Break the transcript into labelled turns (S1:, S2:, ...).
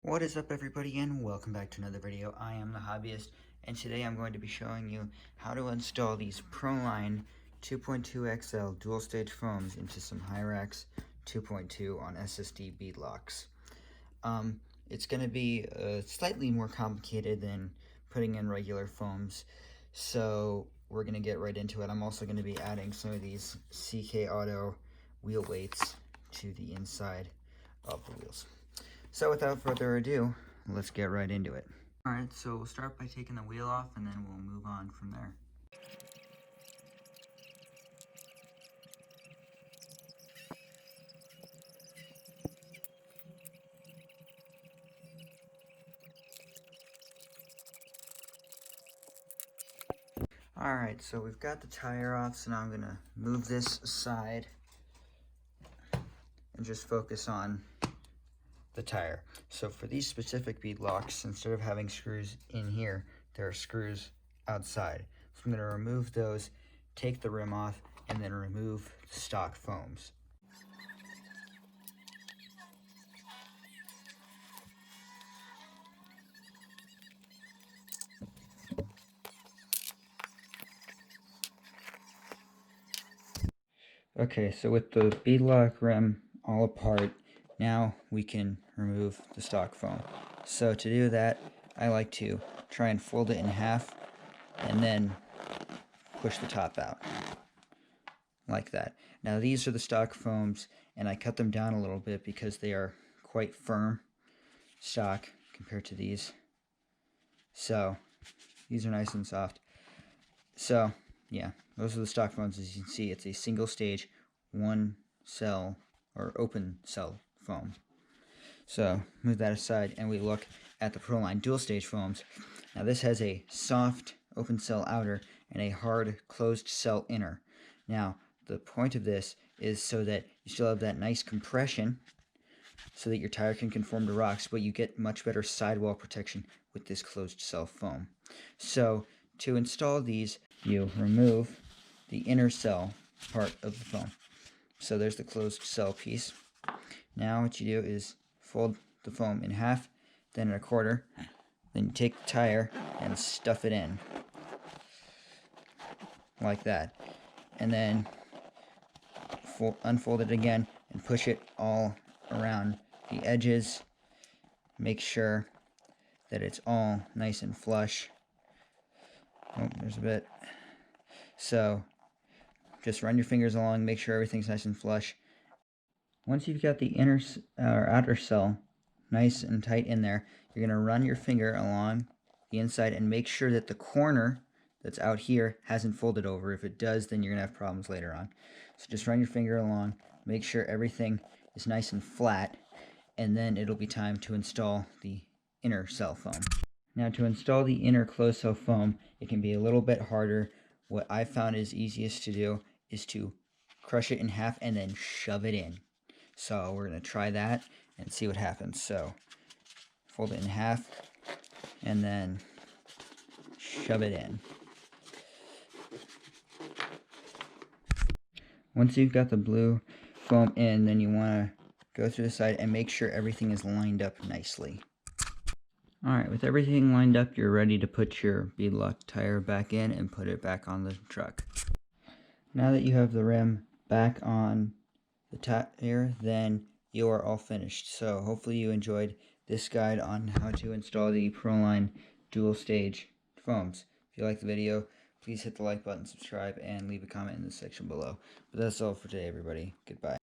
S1: What is up, everybody, and welcome back to another video. I am the Hobbyist, and today I'm going to be showing you how to install these Proline 2.2 XL dual stage foams into some Hyrax 2.2 on SSD bead locks. It's going to be slightly more complicated than putting in regular foams, so we're going to get right into it. I'm also going to be adding some of these CK Auto wheel weights to the inside of the wheels. So without further ado, let's get right into it. Alright, so we'll start by taking the wheel off and then we'll move on from there. Alright, so we've got the tire off, so now I'm going to move this aside and just focus on the tire. So for these specific bead locks, instead of having screws in here, there are screws outside. So I'm going to remove those, take the rim off, and then remove the stock foams. Okay, so with the bead lock rim all apart, now we can remove the stock foam. So to do that, I like to try and fold it in half and then push the top out like that. Now these are the stock foams, and I cut them down a little bit because they are quite firm stock compared to these. So these are nice and soft. So yeah, those are the stock foams. As you can see, it's a single stage, one cell or open cell foam. So move that aside and we look at the Proline dual stage foams. Now this has a soft open cell outer and a hard closed cell inner. Now the point of this is so that you still have that nice compression so that your tire can conform to rocks, but you get much better sidewall protection with this closed cell foam. So to install these, you remove the inner cell part of the foam. So there's the closed cell piece. Now what you do is fold the foam in half, then in a quarter, then you take the tire and stuff it in like that, and then unfold it again and push it all around the edges. Make sure that it's all nice and flush. Oh, there's a bit. So just run your fingers along, make sure everything's nice and flush. Once you've got the inner or outer cell nice and tight in there, you're going to run your finger along the inside and make sure that the corner that's out here hasn't folded over. If it does, then you're going to have problems later on. So just run your finger along, make sure everything is nice and flat, and then it'll be time to install the inner cell foam. Now to install the inner closed cell foam, it can be a little bit harder. What I found is easiest to do is to crush it in half and then shove it in. So we're going to try that and see what happens. So fold it in half and then shove it in. Once you've got the blue foam in, then you want to go through the side and make sure everything is lined up nicely. Alright, with everything lined up, you're ready to put your bead lock tire back in and put it back on the truck. Now that you have the rim back on the tire, then you are all finished. So hopefully you enjoyed this guide on how to install the Proline dual stage foams. If you liked the video, please hit the like button, subscribe, and leave a comment in the section below. But that's all for today, everybody. Goodbye.